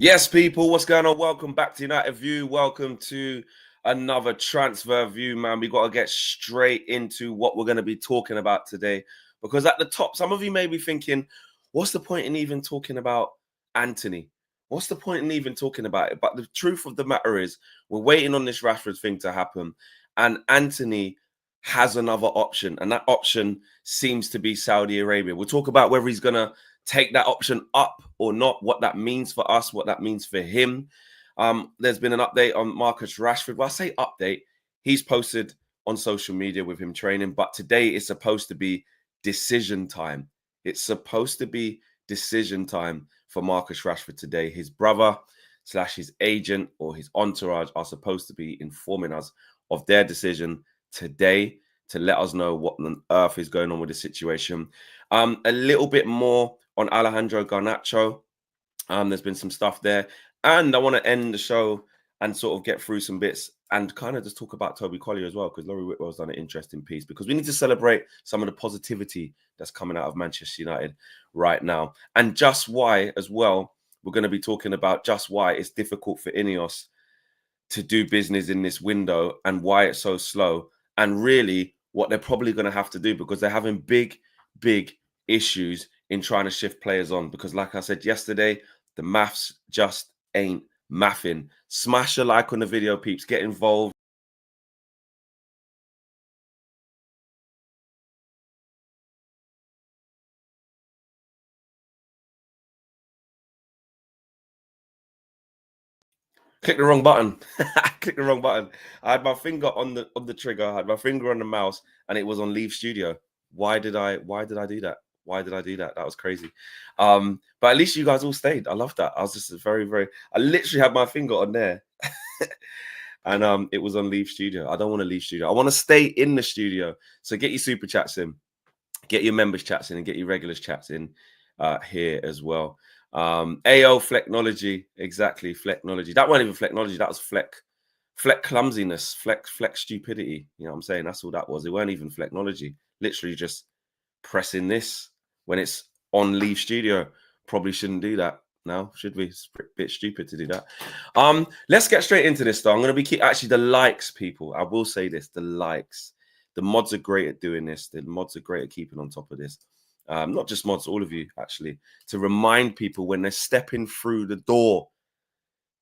Yes, people, what's going on? Welcome back to United View. Welcome to another transfer view, man. We got to get straight into what we're going to be talking about today. Because at the top, some of you may be thinking, what's the point in even talking about Antony? What's the point in even talking about it? But the truth of the matter is, we're waiting on this Rashford thing to happen. And Antony has another option. And that option seems to be Saudi Arabia. We'll talk about whether he's going to take that option up or not, what that means for us, what that means for him. There's been an update on Marcus Rashford. Well, I say update. He's posted on social media with him training, but today is supposed to be decision time. It's supposed to be decision time for Marcus Rashford today. His brother / his agent or his entourage are supposed to be informing us of their decision today to let us know what on earth is going on with the situation. A little bit more on Alejandro Garnacho. There's been some stuff there. And I want to end the show and sort of get through some bits and kind of just talk about Toby Collyer as well, because Laurie Whitwell's done an interesting piece, because we need to celebrate some of the positivity that's coming out of Manchester United right now. And just why, as well, we're going to be talking about just why it's difficult for INEOS to do business in this window and why it's so slow, and really what they're probably going to have to do, because they're having big issues in trying to shift players on. Because like I said yesterday, the maths just ain't mathing. Smash a like on the video, peeps. Get involved. Click the wrong button. Click the wrong button. I had my finger on the trigger. I had my finger on the mouse, and it was on Leave Studio. Why did I do that? Why did I do that? That was crazy. But at least you guys all stayed. I love that. I was just I literally had my finger on there. And it was on Leave Studio. I don't want to leave Studio. I want to stay in the studio. So get your super chats in, get your members chats in, and get your regulars chats in here as well. AO Flecknology, exactly, Flecknology. That wasn't even Flecknology, that was Fleck clumsiness, Fleck stupidity. You know what I'm saying? That's all that was. It weren't even Flecknology. Literally just pressing this when it's on Leave Studio. Probably shouldn't do that now, should we? It's a bit stupid to do that. Let's get straight into this though. I'm going to be actually the likes, people. I will say this, the likes. The mods are great at doing this. The mods are great at keeping on top of this. Not just mods, all of you, actually, to remind people when they're stepping through the door,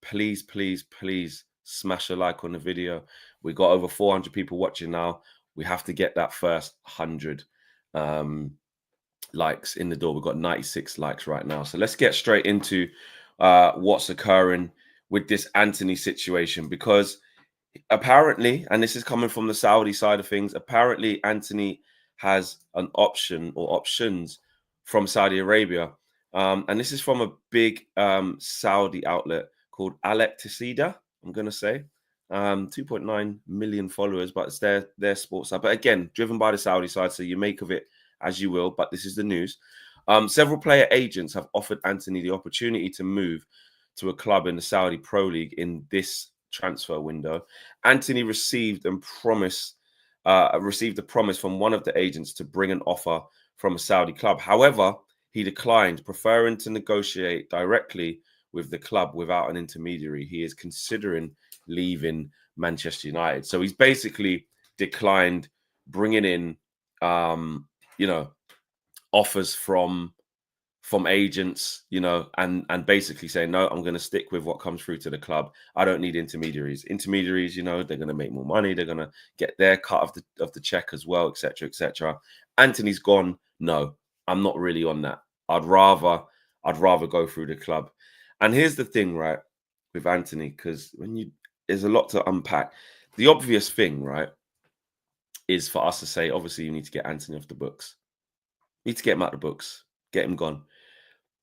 please smash a like on the video. We got over 400 people watching now. We have to get that first 100 likes in the door. We've got 96 likes right now. So let's get straight into what's occurring with this Antony situation, because apparently, and this is coming from the Saudi side of things, apparently Antony has an option or options from Saudi Arabia. And this is from a big Saudi outlet called Alec Tessida, I'm going to say. 2.9 million followers, but it's their sports side. But again, driven by the Saudi side, so you make of it as you will, but this is the news. Several player agents have offered Antony the opportunity to move to a club in the Saudi Pro League in this transfer window. Antony received a promise from one of the agents to bring an offer from a Saudi club. However, he declined, preferring to negotiate directly with the club without an intermediary. He is considering leaving Manchester United. So he's basically declined bringing in, offers from agents, and basically saying, no, I'm going to stick with what comes through to the club. I don't need intermediaries. Intermediaries, they're going to make more money. They're going to get their cut of the check as well, etc., etc. Antony's gone, no, I'm not really on that. I'd rather go through the club. And here's the thing, right, with Antony, because there's a lot to unpack. The obvious thing, right, is for us to say, obviously, you need to get Antony off the books. You need to get him out of the books, get him gone.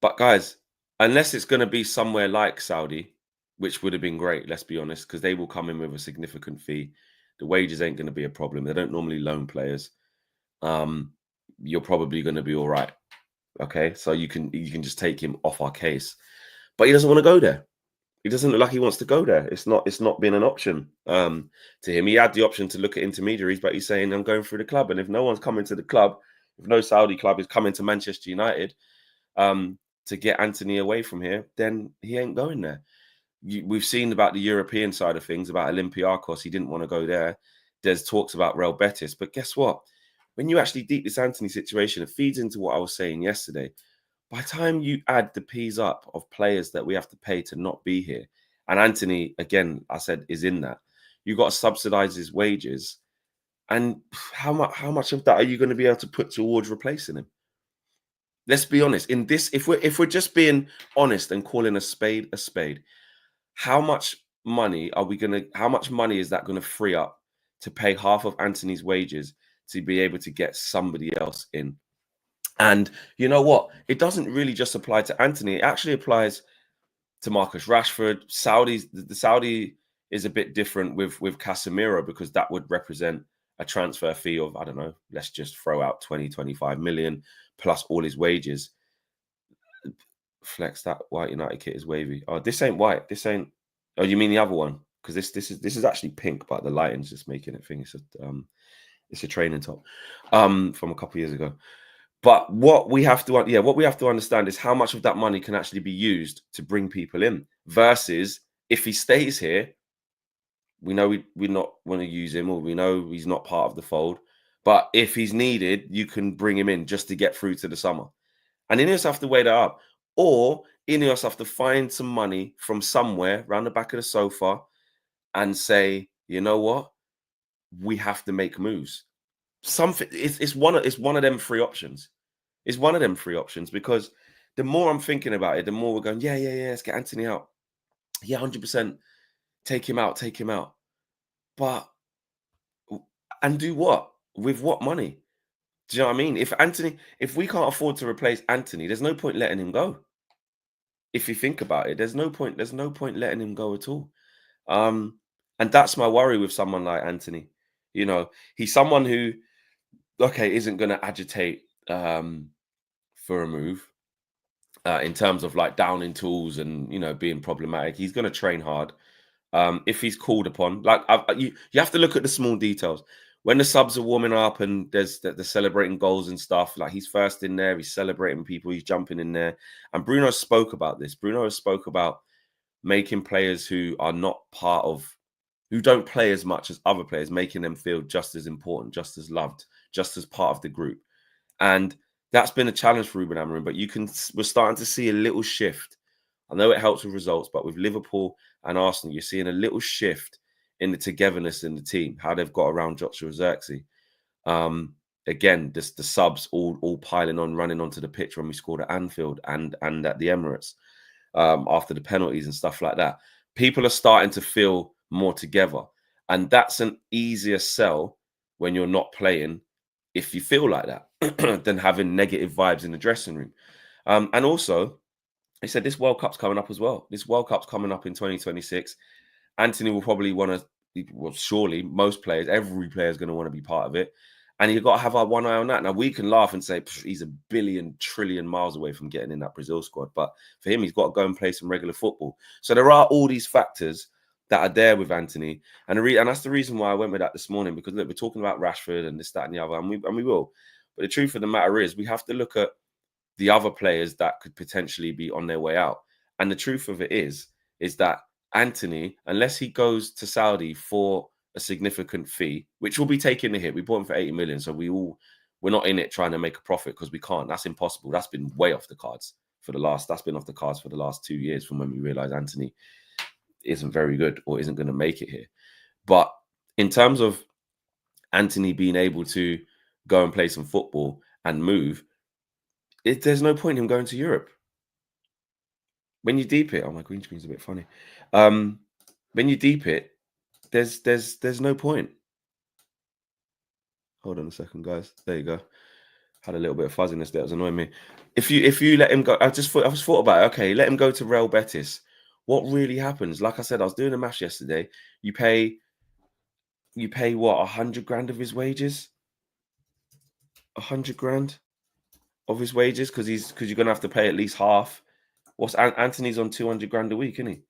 But guys, unless it's going to be somewhere like Saudi, which would have been great, let's be honest, because they will come in with a significant fee. The wages ain't going to be a problem. They don't normally loan players. You're probably going to be all right. Okay, so you can just take him off our case. But he doesn't want to go there. He doesn't look like he wants to go there. It's not been an option to him. He had the option to look at intermediaries, but he's saying, I'm going through the club. And if no one's coming to the club, if no Saudi club is coming to Manchester United, to get Antony away from here, then he ain't going there. We've seen about the European side of things, about Olympiacos. He didn't want to go there. There's talks about Real Betis. But guess what? When you actually deep this Antony situation, it feeds into what I was saying yesterday. By the time you add the P's up of players that we have to pay to not be here, and Antony, again, I said, is in that, you've got to subsidize his wages. And how much of that are you going to be able to put towards replacing him? Let's be honest. In this, if we're just being honest and calling a spade, how much money how much money is that going to free up to pay half of Antony's wages to be able to get somebody else in? And you know what? It doesn't really just apply to Antony. It actually applies to Marcus Rashford. The Saudi is a bit different with Casemiro, because that would represent a transfer fee of, I don't know, let's just throw out 20-25 million plus all his wages. Flex, that white United kit is wavy. Oh, this ain't white. This ain't. Oh, you mean the other one? Because this is actually pink, but the lighting's just making it think it's a training top from a couple years ago. But what we have to understand is how much of that money can actually be used to bring people in, versus if he stays here, we know we not want to use him, or we know he's not part of the fold. But if he's needed, you can bring him in just to get through to the summer. And INEOS have to weigh that up. Or INEOS have to find some money from somewhere around the back of the sofa and say, you know what? We have to make moves. It's one of them three options. It's one of them three options, because the more I'm thinking about it, the more we're going, yeah, let's get Antony out. Yeah, 100%. Take him out. But, and do what? With what money? Do you know what I mean? If we can't afford to replace Antony, there's no point letting him go. If you think about it, there's no point letting him go at all. And that's my worry with someone like Antony. You know, he's someone who, okay, isn't going to agitate for a move in terms of like downing tools and, you know, being problematic. He's going to train hard. If he's called upon, like you have to look at the small details. When the subs are warming up and there's the celebrating goals and stuff, like he's first in there, he's celebrating people, he's jumping in there. And Bruno spoke about this. Bruno spoke about making players who are not part of, who don't play as much as other players, making them feel just as important, just as loved, just as part of the group. And that's been a challenge for Ruben Amorim, but we're starting to see a little shift. I know it helps with results, but with Liverpool and Arsenal, you're seeing a little shift in the togetherness in the team, how they've got around Joshua Zirkzee. Again, the subs all piling on, running onto the pitch when we scored at Anfield and at the Emirates after the penalties and stuff like that. People are starting to feel more together. And that's an easier sell when you're not playing, if you feel like that, than having negative vibes in the dressing room. And also, he said this World Cup's coming up as well. This World Cup's coming up in 2026. Antony will probably want to, well, surely most players, every player is going to want to be part of it. And you've got to have our one eye on that. Now, we can laugh and say he's a billion, trillion miles away from getting in that Brazil squad. But for him, he's got to go and play some regular football. So there are all these factors that are there with Antony. And that's the reason why I went with that this morning, because look, we're talking about Rashford and this, that, and the other, and we will. But the truth of the matter is we have to look at the other players that could potentially be on their way out. And the truth of it is that Antony, unless he goes to Saudi for a significant fee, which will be taking the hit. We bought him for 80 million. So we're not in it trying to make a profit, because we can't. That's impossible. That's been way off the cards that's been off the cards for the last 2 years, from when we realized Antony isn't very good or isn't going to make it here. But in terms of Antony being able to go and play some football and move, there's no point in him going to Europe. When you deep it, oh, my green screen's a bit funny. When you deep it, there's no point. Hold on a second, guys. There you go. Had a little bit of fuzziness there. It was annoying me. If you let him go, I just thought about it. Okay, let him go to Real Betis. What really happens? Like I said, I was doing a match yesterday. You pay what, 100 grand of his wages? 100 grand of his wages, because you're gonna have to pay at least half. What's Antony's on 200 grand a week, isn't he?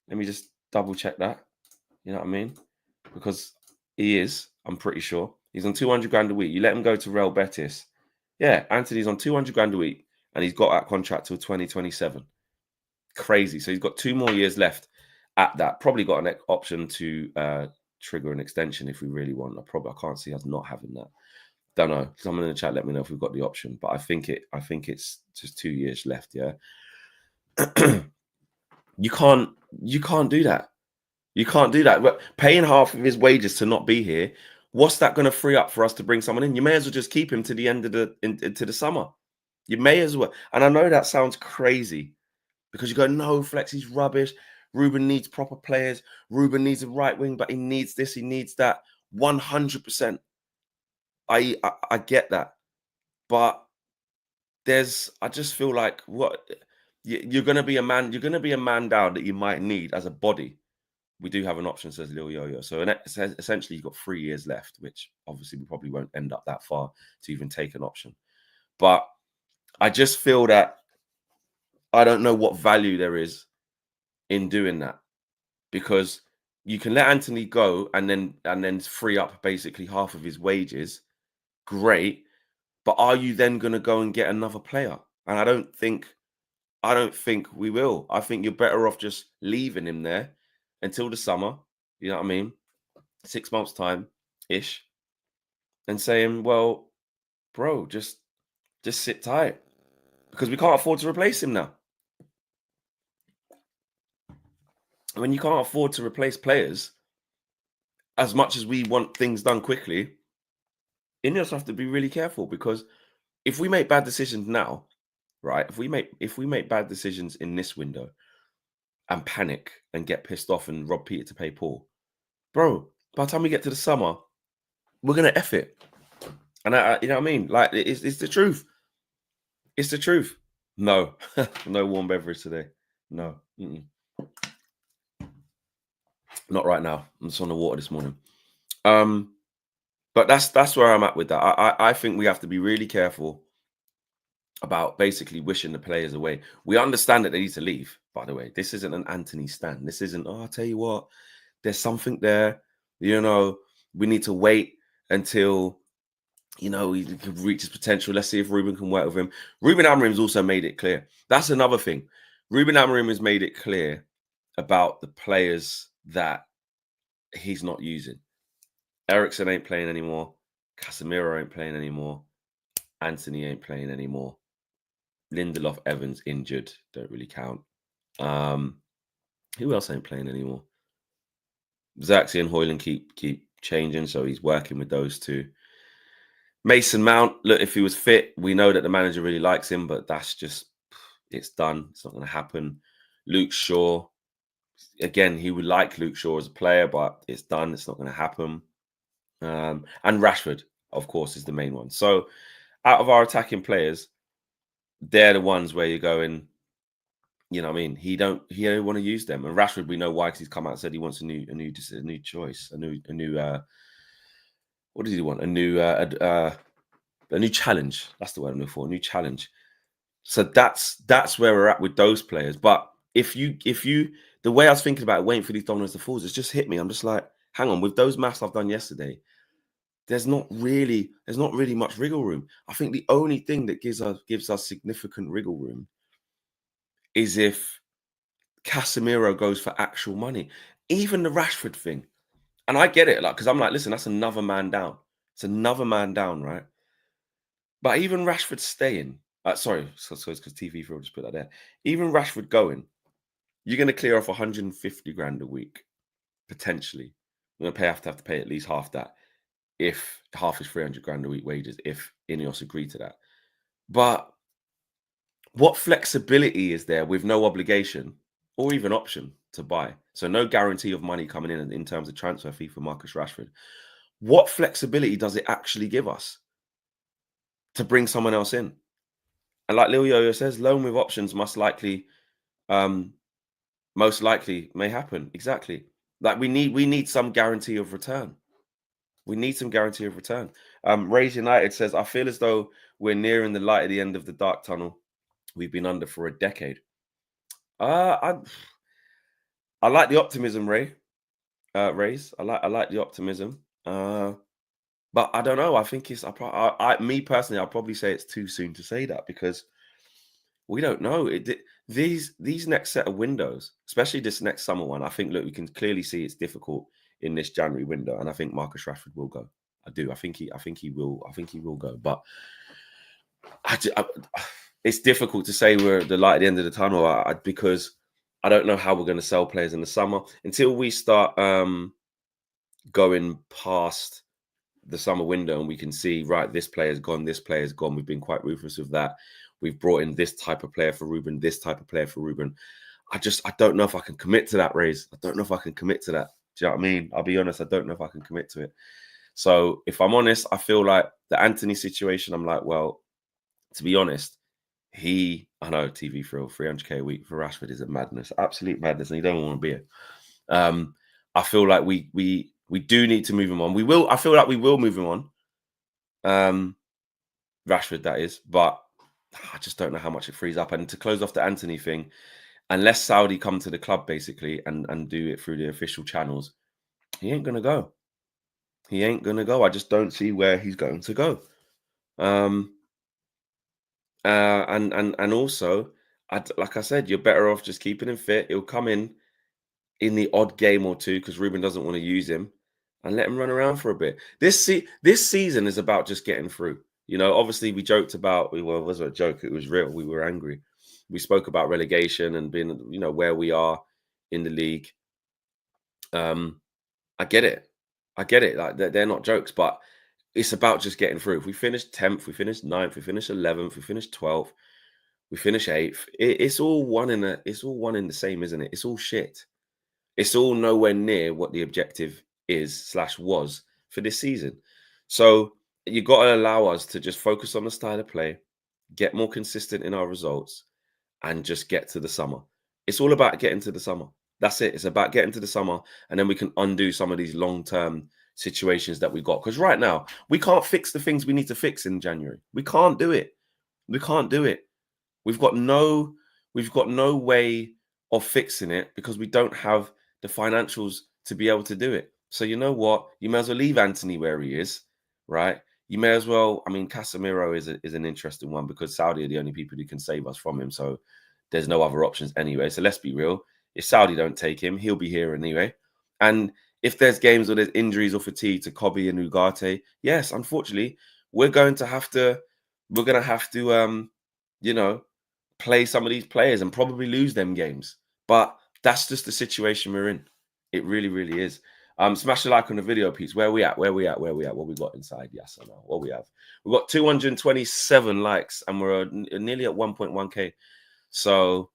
Let me just double check that. You know what I mean? Because he is, I'm pretty sure. He's on 200 grand a week. You let him go to Real Betis. Yeah, Antony's on 200 grand a week. and he's got that contract till 2027. Crazy. So he's got 2 more years left at that. Probably got an option to trigger an extension if we really want. I can't see us not having that. Don't know. Someone in the chat let me know if we've got the option, but I think it's just 2 years left. Yeah. You can't do that. You can't do that. But paying half of his wages to not be here, what's that going to free up for us to bring someone in? You may as well just keep him to the end of into the summer. You may as well. And I know that sounds crazy because you go, no, Flex, he's rubbish. Ruben needs proper players. Ruben needs a right wing, but he needs this, he needs that. 100%. I get that. But I just feel like you're going to be a man. You're going to be a man down that you might need as a body. We do have an option, says Lil Yo-Yo. So essentially, you've got 3 years left, which obviously we probably won't end up that far to even take an option. But I just feel that I don't know what value there is in doing that, because you can let Antony go and then free up basically half of his wages. Great. But are you then going to go and get another player? And I don't think we will. I think you're better off just leaving him there until the summer. You know what I mean? 6 months time ish, and saying, well, bro, just sit tight, because we can't afford to replace him now. When you can't afford to replace players, as much as we want things done quickly, INEOS have to be really careful, because if we make bad decisions now, right? If we make bad decisions in this window and panic and get pissed off and rob Peter to pay Paul, bro, by the time we get to the summer, we're gonna F it. And you know what I mean? Like, it's the truth. It's the truth. No, no warm beverage today. No, not right now. I'm just on the water this morning. But that's where I'm at with that. I think we have to be really careful about basically wishing the players away. We understand that they need to leave, by the way. This isn't an Antony stand. This isn't, I'll tell you what, there's something there. You know, we need to wait until, you know, he can reach his potential. Let's see if Ruben can work with him. Ruben Amorim's also made it clear. That's another thing. Ruben Amorim has made it clear about the players that he's not using. Eriksen ain't playing anymore. Casemiro ain't playing anymore. Antony ain't playing anymore. Lindelof, Evans injured, don't really count. Who else ain't playing anymore? Zaxi and Højlund keep changing, so he's working with those two. Mason Mount, look, if he was fit, we know that the manager really likes him, but that's just, it's done. It's not going to happen. Luke Shaw, again, he would like Luke Shaw as a player, but it's done. It's not going to happen. And Rashford, of course, is the main one. So out of our attacking players, they're the ones where you're going, you know what I mean? He don't want to use them. And Rashford, we know why, because he's come out and said he wants a new choice, a new what does he want? A new challenge. That's the word I'm looking for. A new challenge. So that's where we're at with those players. But if you the way I was thinking about it, waiting for these dominoes to fall, it's just hit me. I'm just like, hang on, with those maths I've done yesterday, there's not really much wriggle room. I think the only thing that gives us significant wriggle room is if Casemiro goes for actual money. Even the Rashford thing. And I get it, like, because I'm like, listen, that's another man down. It's another man down, right? But even Rashford staying, sorry, because TV for just put that there. Even Rashford going, you're going to clear off 150 grand a week, potentially. You're going to have to pay at least half that, if half is 300 grand a week wages, if INEOS agree to that. But what flexibility is there with no obligation or even option to buy? So no guarantee of money coming in terms of transfer fee for Marcus Rashford. What flexibility does it actually give us to bring someone else in? And like Lil Yo-Yo says, loan with options most likely may happen. Exactly. Like we need some guarantee of return. We need some guarantee of return. Raise United says, I feel as though we're nearing the light at the end of the dark tunnel we've been under for a decade. I like the optimism, Raise. I like the optimism. But I don't know. I think it's me personally. I'll probably say it's too soon to say that, because we don't know. These next set of windows, especially this next summer one, I think, look, we can clearly see it's difficult in this January window, and I think Marcus Rashford will go. I do. I think he will. I think he will go. But it's difficult to say we're the light at the end of the tunnel because I don't know how we're going to sell players in the summer until we start going past the summer window and we can see, right, this player's gone, this player's gone. We've been quite ruthless with that. We've brought in this type of player for Ruben, this type of player for Ruben. I don't know if I can commit to that, Rays. I don't know if I can commit to that. Do you know what I mean? I'll be honest, I don't know if I can commit to it. So if I'm honest, I feel like the Antony situation, I'm like, well, to be honest, I know TV thrill, 300k a week for Rashford is a madness, absolute madness, and you don't want to be it. I feel like we do need to move him on. I feel like we will move him on. Rashford, that is, but I just don't know how much it frees up. And to close off the Antony thing, unless Saudi come to the club basically and do it through the official channels, he ain't gonna go. He ain't gonna go. I just don't see where he's going to go. And also, like I said, you're better off just keeping him fit. He'll come in the odd game or two because Ruben doesn't want to use him, and let him run around for a bit. This season is about just getting through. You know, obviously we joked about, it wasn't a joke, it was real. We were angry. We spoke about relegation and being, you know, where we are in the league. I get it. Like they're not jokes, but it's about just getting through. If we finish 10th, we finish 9th, we finish 11th, we finish 12th, we finish 8th. It's all one in the same, isn't it? It's all shit. It's all nowhere near what the objective is / was for this season. So you got to allow us to just focus on the style of play, get more consistent in our results, and just get to the summer. It's all about getting to the summer. That's it. It's about getting to the summer, and then we can undo some of these long-term situations that we got. Because right now, we can't fix the things we need to fix in January. We can't do it. We can't do it. We've got no way of fixing it because we don't have the financials to be able to do it. So you know what? You may as well leave Antony where he is, right? You may as well. I mean, Casemiro is an interesting one because Saudi are the only people who can save us from him. So there's no other options anyway. So let's be real. If Saudi don't take him, he'll be here anyway. And if there's games or there's injuries or fatigue to Kobe and Ugarte, yes, unfortunately, we're going to have to, you know, play some of these players and probably lose them games. But that's just the situation we're in. It really, really is. Smash the like on the video piece. Where we at? What we got inside? Yes or no? What we have? We've got 227 likes and we're nearly at 1.1k. So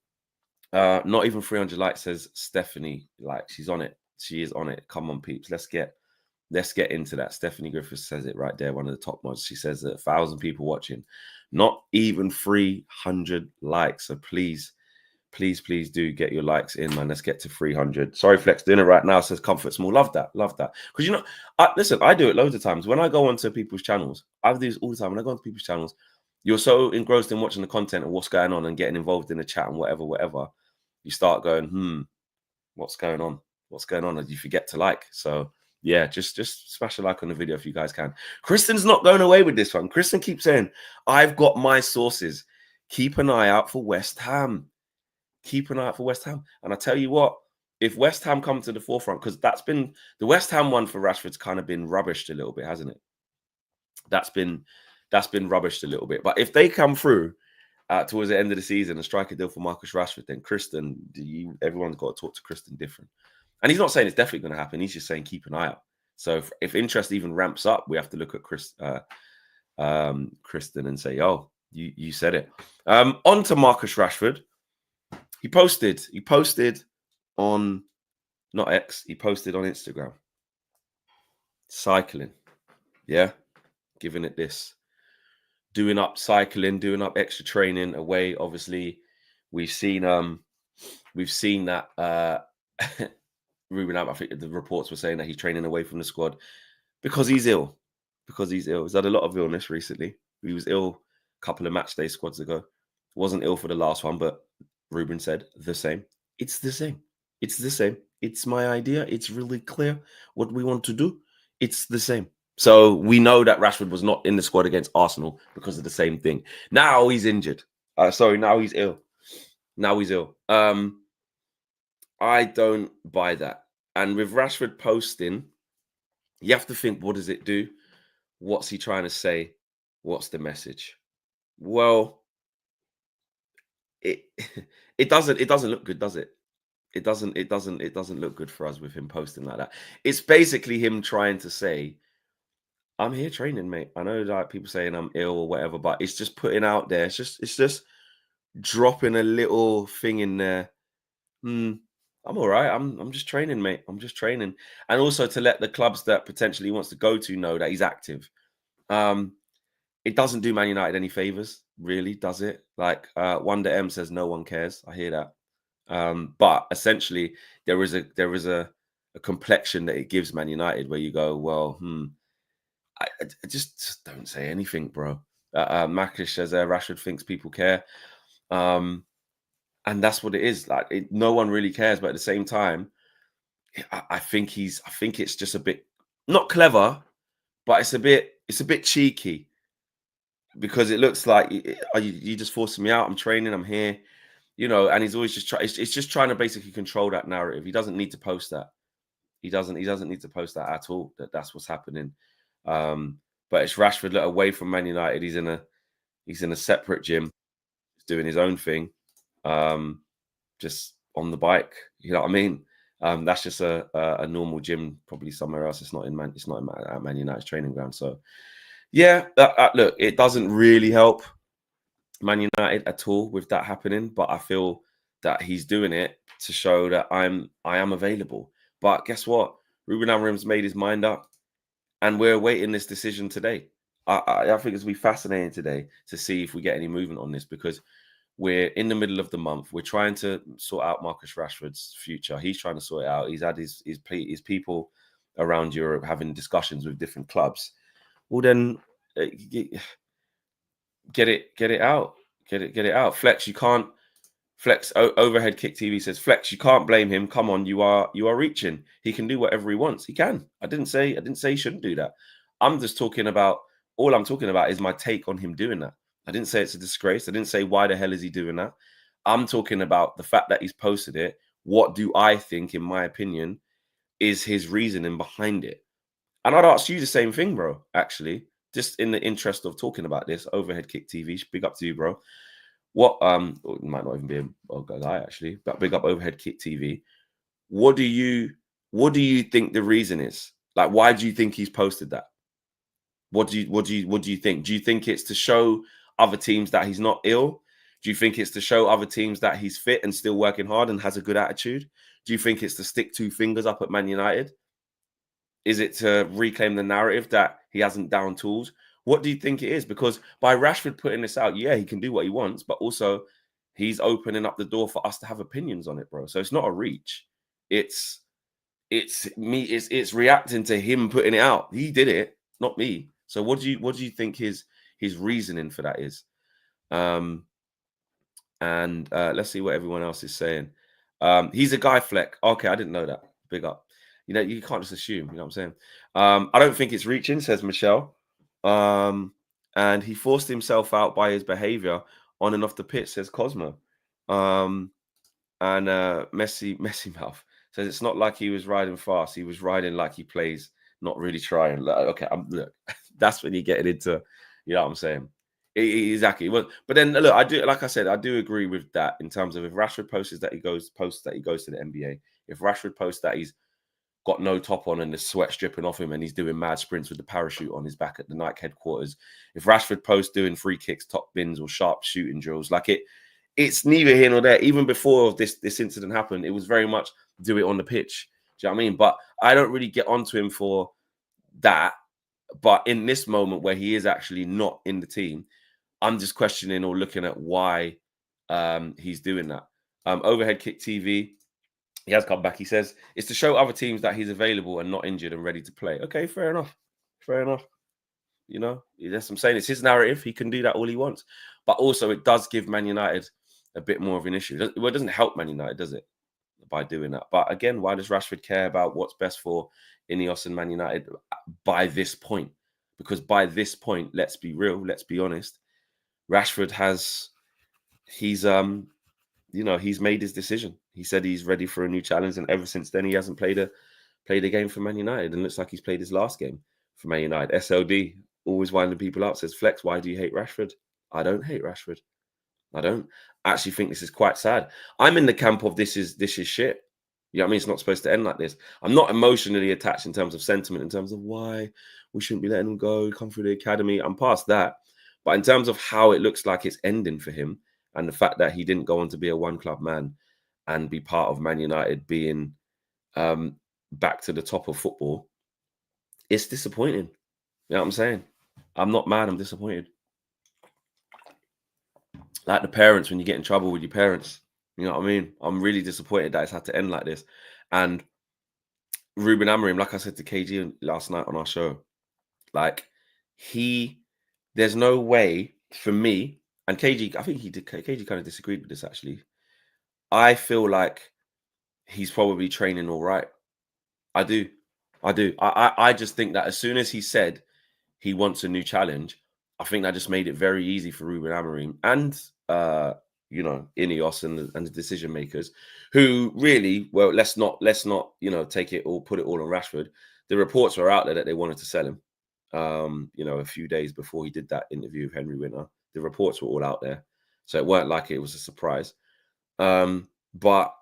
not even 300 likes, says Stephanie. Like, she's on it. She is on it. Come on, peeps. Let's get into that. Stephanie Griffiths says it right there. One of the top ones. She says that 1,000 people watching. Not even 300 likes. So please do get your likes in, man. Let's get to 300. Sorry, Flex, doing it right now, says Comfort Small. Love that. Because, you know, listen, I do it loads of times. When I go onto people's channels, I do this all the time. When I go onto people's channels, you're so engrossed in watching the content and what's going on and getting involved in the chat and whatever, you start going, what's going on? And you forget to like. So yeah, just smash a like on the video if you guys can. Kristen's not going away with this one. Kristen keeps saying, I've got my sources. Keep an eye out for West Ham. And I tell you what, if West Ham come to the forefront, because that's been the West Ham one for Rashford's kind of been rubbished a little bit, hasn't it? That's been rubbished a little bit. But if they come through towards the end of the season and strike a deal for Marcus Rashford, then Kristen, everyone's got to talk to Kristen different. And he's not saying it's definitely going to happen. He's just saying keep an eye out. So if interest even ramps up, we have to look at Kristen and say, oh, you said it. On to Marcus Rashford. He posted on, not X, he posted on Instagram. Cycling. Yeah. Giving it this. Doing up cycling, doing up extra training away. Obviously, we've seen that Ruben, I think the reports were saying that he's training away from the squad because he's ill. He's had a lot of illness recently. He was ill a couple of match day squads ago. Wasn't ill for the last one, but Ruben said the same. It's the same. It's my idea. It's really clear what we want to do. It's the same. So we know that Rashford was not in the squad against Arsenal because of the same thing. Now he's injured. Sorry, now he's ill. Now he's ill. I don't buy that. And with Rashford posting, you have to think, what does it do? What's he trying to say? What's the message? Well, it it doesn't look good, does it? It doesn't look good for us with him posting like that. It's basically him trying to say, I'm here training, mate. I know like people saying I'm ill or whatever, but it's just putting out there. It's just dropping a little thing in there. Hmm, I'm all right. I'm just training, mate. I'm just training. And also to let the clubs that potentially he wants to go to know that he's active. Um, it doesn't do Man United any favors, really, does it? Like Wonder M says, no one cares. I hear that. But essentially, there is a complexion that it gives Man United where you go, well, I just don't say anything, bro. Makish says Rashford thinks people care, and that's what it is. Like, no one really cares, but at the same time, I think I think it's just a bit not clever, but it's a bit cheeky because it looks like you just forcing me out. I'm training. I'm here. And he's always just it's just trying to basically control that narrative. He doesn't need to post that. He doesn't need to post that at all. That's what's happening. But it's Rashford away from Man United. He's in a separate gym, doing his own thing, just on the bike. You know what I mean? That's just a normal gym, probably somewhere else. It's not at Man United's training ground. So yeah, look, it doesn't really help Man United at all with that happening, but I feel that he's doing it to show that I am available. But guess what? Ruben Amorim's made his mind up, and we're awaiting this decision today. I think it's going to be fascinating today to see if we get any movement on this because we're in the middle of the month. We're trying to sort out Marcus Rashford's future. He's trying to sort it out. He's had his people around Europe having discussions with different clubs. Well, then get it out. Get it out. Flex, you can't. Flex overhead kick TV says Flex, you can't blame him. Come on, you are reaching. He can do whatever he wants. He can. I didn't say he shouldn't do that. I'm just talking about all I'm talking about is my take on him doing that. I didn't say it's a disgrace. I didn't say why the hell is he doing that. I'm talking about the fact that he's posted it. What do I think, in my opinion, is his reasoning behind it? And I'd ask you the same thing, bro. Actually, just in the interest of talking about this, overhead kick TV. Big up to you, bro. What it might not even be a guy actually, but big up overhead kick TV. What do you think the reason is? Like, why do you think he's posted that? What do you think? Do you think it's to show other teams that he's not ill? Do you think it's to show other teams that he's fit and still working hard and has a good attitude? Do you think it's to stick two fingers up at Man United? Is it to reclaim the narrative that he hasn't down tools? What do you think it is? Because by Rashford putting this out, yeah, he can do what he wants, but also he's opening up the door for us to have opinions on it, bro. So it's not a reach. It's reacting to him putting it out. He did it, not me. So what do you think his reasoning for that is? And let's see what everyone else is saying. He's a guy, Fleck. Okay, I didn't know that. Big up. You can't just assume. You know what I'm saying? I don't think it's reaching, says Michelle. And he forced himself out by his behavior on and off the pitch, says Cosmo. And Messy Mouth says it's not like he was riding fast. He was riding like he plays, not really trying. Okay, look, that's when you're getting into, you know what I'm saying? Exactly. Well, but then look, I do agree with that in terms of if Rashford posts that he goes to the NBA. If Rashford posts that he's got no top on and the sweat's dripping off him and he's doing mad sprints with the parachute on his back at the Nike headquarters. If Rashford posts doing free kicks, top bins or sharp shooting drills, it's neither here nor there. Even before this incident happened, it was very much do it on the pitch. Do you know what I mean? But I don't really get onto him for that. But in this moment where he is actually not in the team, I'm just questioning or looking at why he's doing that. Overhead kick TV. He has come back. He says it's to show other teams that he's available and not injured and ready to play. Okay, fair enough. Fair enough. That's what I'm saying. It's his narrative. He can do that all he wants. But also, it does give Man United a bit more of an issue. It doesn't help Man United, does it, by doing that? But again, why does Rashford care about what's best for INEOS and Man United by this point? Because by this point, let's be real, let's be honest, Rashford has he's he's made his decision. He said he's ready for a new challenge, and ever since then he hasn't played a game for Man United, and looks like he's played his last game for Man United. SLD always winding people up, says, Flex, why do you hate Rashford? I don't hate Rashford. I don't. I actually think this is quite sad. I'm in the camp of this is shit. You know what I mean? It's not supposed to end like this. I'm not emotionally attached in terms of sentiment, in terms of why we shouldn't be letting him go, come through the academy. I'm past that. But in terms of how it looks like it's ending for him, and the fact that he didn't go on to be a one club man and be part of Man United being back to the top of football, it's disappointing. You know what I'm saying? I'm not mad, I'm disappointed. Like the parents, when you get in trouble with your parents, you know what I mean? I'm really disappointed that it's had to end like this. And Ruben Amorim, like I said to KG last night on our show, like there's no way for me, and KG, I think KG kind of disagreed with this actually. I feel like he's probably training all right. I do. I just think that as soon as he said he wants a new challenge, I think that just made it very easy for Ruben Amorim and INEOS and the decision makers, who really, well, let's not take it all, put it all on Rashford. The reports were out there that they wanted to sell him. A few days before he did that interview with Henry Winter, the reports were all out there, so it weren't like it was a surprise. But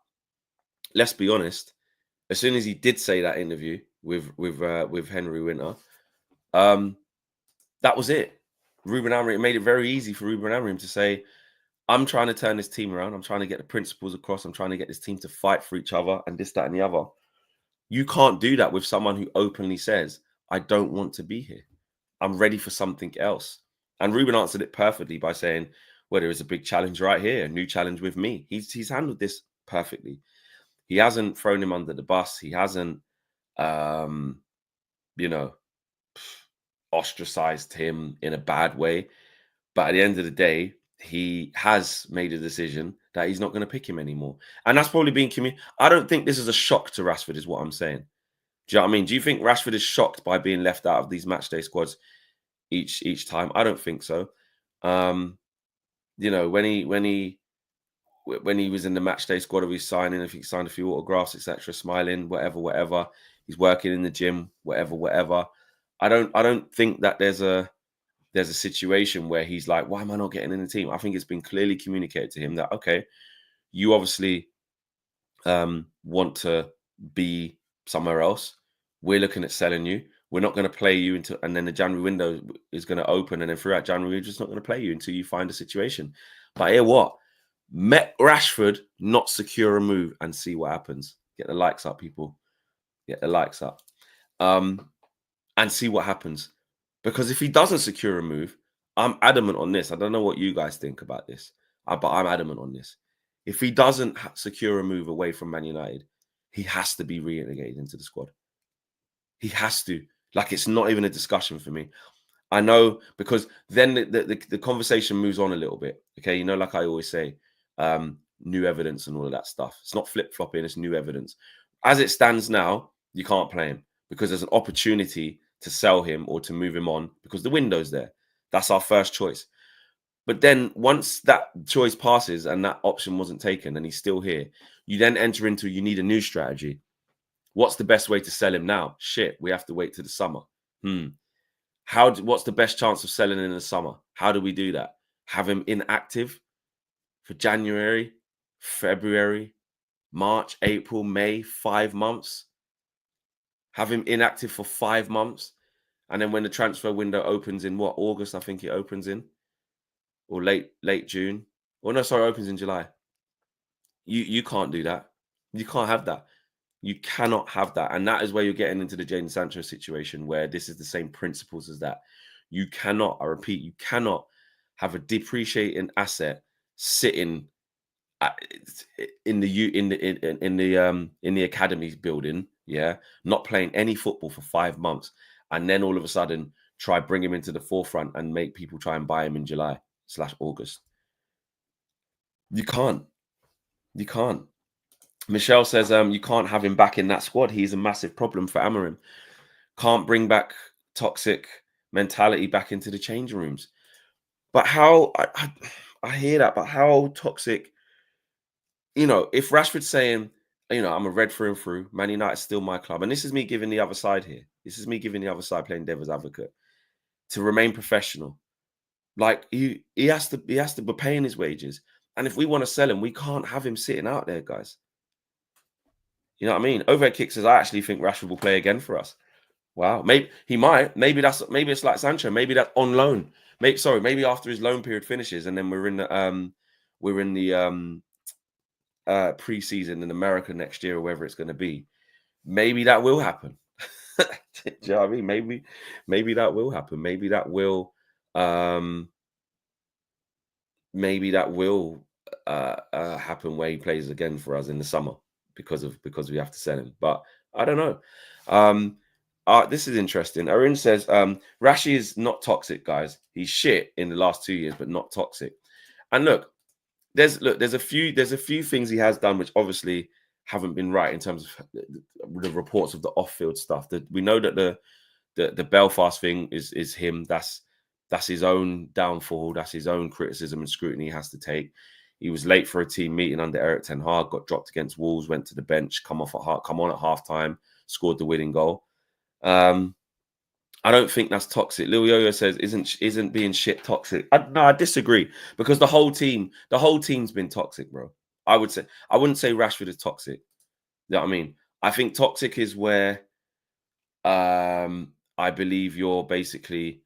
let's be honest, as soon as he did say that interview with Henry Winter, that was it. Ruben Amorim, it made it very easy for Ruben Amorim to say, I'm trying to turn this team around. I'm trying to get the principles across. I'm trying to get this team to fight for each other and this, that, and the other. You can't do that with someone who openly says, I don't want to be here. I'm ready for something else. And Ruben answered it perfectly by saying, well, there is a big challenge right here, a new challenge with me. He's handled this perfectly. He hasn't thrown him under the bus. He hasn't, ostracized him in a bad way. But at the end of the day, he has made a decision that he's not going to pick him anymore. And that's probably being I don't think this is a shock to Rashford, is what I'm saying. Do you know what I mean? Do you think Rashford is shocked by being left out of these match day squads each time? I don't think so. When he was in the match day squad, he's signing, if he signed a few autographs, etc., smiling, whatever. He's working in the gym, whatever. I don't think that there's a situation where he's like, why am I not getting in the team? I think it's been clearly communicated to him that, okay, you obviously want to be somewhere else. We're looking at selling you. We're not going to play you until, and then the January window is going to open, and then throughout January, we're just not going to play you until you find a situation. But hear what? Met Rashford not secure a move and see what happens. Get the likes up, people. Get the likes up. And see what happens. Because if he doesn't secure a move, I'm adamant on this. I don't know what you guys think about this, but I'm adamant on this. If he doesn't secure a move away from Man United, he has to be reintegrated into the squad. He has to. Like, it's not even a discussion for me. I know, because then the conversation moves on a little bit. Okay, like I always say, new evidence and all of that stuff. It's not flip-flopping, it's new evidence. As it stands now, you can't play him because there's an opportunity to sell him or to move him on because the window's there. That's our first choice. But then once that choice passes and that option wasn't taken and he's still here, you then enter into, you need a new strategy. What's the best way to sell him now? Shit, we have to wait to the summer. What's the best chance of selling in the summer? How do we do that? Have him inactive for January, February, March, April, May, 5 months. Have him inactive for 5 months. And then when the transfer window opens in August, I think it opens in, or late June. Or no, sorry, opens in July. You can't do that. You can't have that. You cannot have that. And that is where you're getting into the Jadon Sancho situation, where this is the same principles as that. You cannot, I repeat, you cannot have a depreciating asset sitting in the academy building, not playing any football for 5 months, and then all of a sudden try bring him into the forefront and make people try and buy him in July/August. You can't. Michelle says you can't have him back in that squad. He's a massive problem for Amorim. Can't bring back toxic mentality back into the changing rooms. But how? I hear that, but how toxic? If Rashford's saying, I'm a red through and through, Man United's still my club, and this is me giving the other side here. This is me giving the other side, playing devil's advocate, to remain professional. Like he has to be paying his wages, and if we want to sell him, we can't have him sitting out there, guys. You know what I mean? Overhead kick says, I actually think Rashford will play again for us. Wow, maybe he might. Maybe it's like Sancho. Maybe that's on loan. Maybe after his loan period finishes, and then we're in the pre-season in America next year, or wherever it's going to be. Maybe that will happen. Do you know what I mean? Maybe that will happen. Maybe that will happen where he plays again for us in the summer because we have to sell him. But I don't know. This is interesting. Arun says Rashi is not toxic, guys. He's shit in the last 2 years, but not toxic. And look, there's a few things he has done which obviously haven't been right in terms of the reports of the off-field stuff. We know that the Belfast thing is him. That's his own downfall. That's his own criticism and scrutiny he has to take. He was late for a team meeting under Eric Ten Hag, got dropped against Wolves, went to the bench, come on at halftime, scored the winning goal. I don't think that's toxic. Lil Yo-Yo says, isn't being shit toxic? No, I disagree, because the whole team's been toxic, bro. I wouldn't say Rashford is toxic. You know what I mean? I think toxic is where I believe you're basically,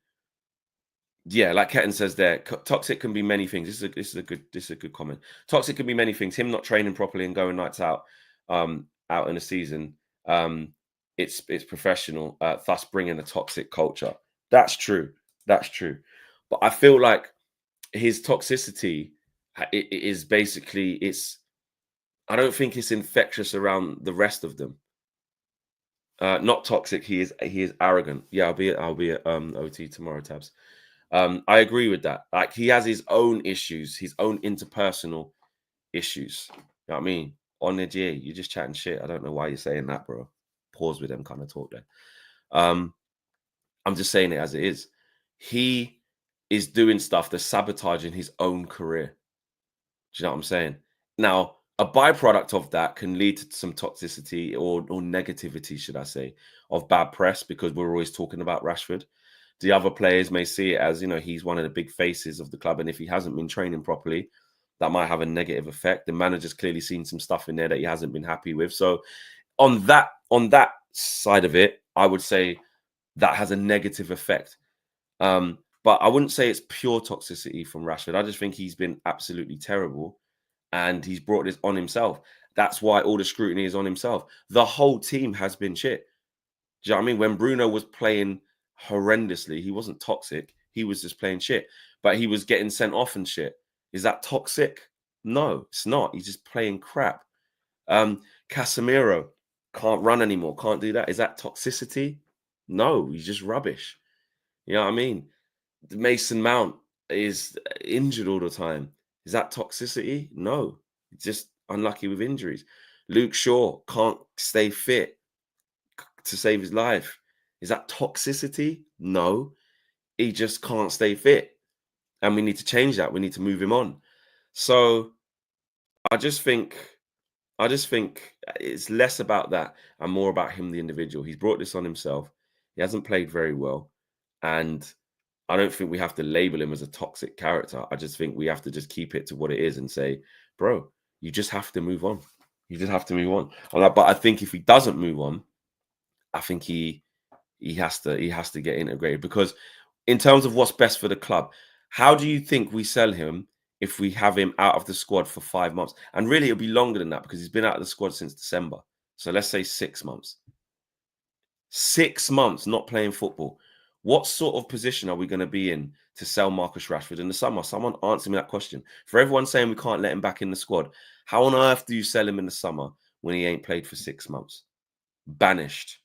yeah, like Ketten says there, toxic can be many things. This is a good comment. Toxic can be many things. Him not training properly and going nights out in a season. It's professional, thus bringing a toxic culture. That's true. But I feel like his toxicity it is basically, I don't think it's infectious around the rest of them. Not toxic. He is arrogant. Yeah, I'll be at OT tomorrow, Tabs. I agree with that. Like, he has his own issues, his own interpersonal issues. You know what I mean? On the G, you're just chatting shit. I don't know why you're saying that, bro. Pause with them kind of talk there. I'm just saying it as it is. He is doing stuff that's sabotaging his own career. Do you know what I'm saying? Now, a byproduct of that can lead to some toxicity or negativity, should I say, of bad press, because we're always talking about Rashford. The other players may see it as, he's one of the big faces of the club, and if he hasn't been training properly, that might have a negative effect. The manager's clearly seen some stuff in there that he hasn't been happy with. So on that side of it, I would say that has a negative effect. But I wouldn't say it's pure toxicity from Rashford. I just think he's been absolutely terrible, and he's brought this on himself. That's why all the scrutiny is on himself. The whole team has been shit. Do you know what I mean? When Bruno was playing horrendously, he wasn't toxic. He was just playing shit, but he was getting sent off and shit. Is that toxic? No, it's not. He's just playing crap. Casemiro can't run anymore. Can't do that. Is that toxicity? No, he's just rubbish. You know what I mean? Mason Mount is injured all the time. Is that toxicity? No, he's just unlucky with injuries. Luke Shaw can't stay fit to save his life. Is that toxicity? No, he just can't stay fit, and we need to change that. We need to move him on. So I just think it's less about that and more about him, the individual. He's brought this on himself. He hasn't played very well, and I don't think we have to label him as a toxic character. I just think we have to just keep it to what it is and say, bro, you just have to move on. You just have to move on. But I think if he doesn't move on, I think he has to get integrated, because in terms of what's best for the club, how do you think we sell him if we have him out of the squad for 5 months? And really, it'll be longer than that, because he's been out of the squad since December. So let's say 6 months. 6 months not playing football. What sort of position are we going to be in to sell Marcus Rashford in the summer? Someone answer me that question. For everyone saying we can't let him back in the squad, how on earth do you sell him in the summer when he ain't played for 6 months? Banished.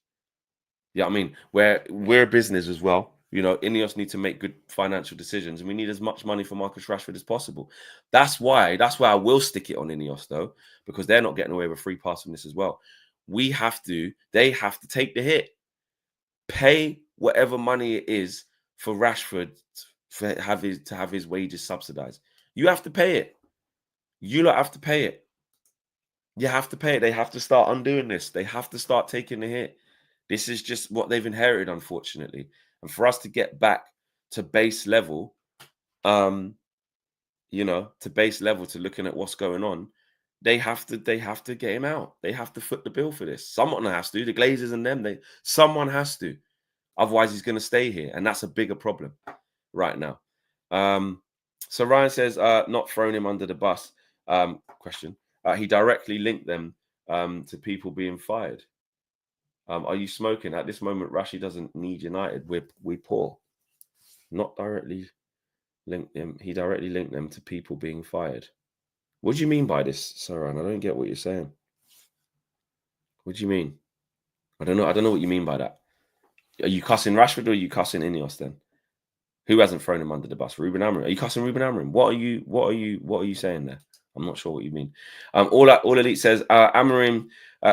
Yeah, I mean, we're a business as well. INEOS need to make good financial decisions, and we need as much money for Marcus Rashford as possible. That's why I will stick it on INEOS, though, because they're not getting away with a free pass from this as well. They have to take the hit, pay whatever money it is for Rashford to have his wages subsidized. You have to pay it. You lot have to pay it. You have to pay it. They have to start undoing this. They have to start taking the hit. This is just what they've inherited, unfortunately. And for us to get back to base level, to base level, to looking at what's going on, they have to get him out. They have to foot the bill for this. Someone has to. The Glazers and them, someone has to. Otherwise, he's going to stay here, and that's a bigger problem right now. So Ryan says, not throwing him under the bus. Question. He directly linked them to people being fired. Are you smoking? At this moment, Rashi doesn't need United. We're poor. Not directly linked them. He directly linked them to people being fired. What do you mean by this, Saran? I don't get what you're saying. What do you mean? I don't know. I don't know what you mean by that. Are you cussing Rashford or are you cussing INEOS then? Who hasn't thrown him under the bus? Ruben Amorim. Are you cussing Ruben Amorim? What are you saying there? I'm not sure what you mean. All Elite says Amorim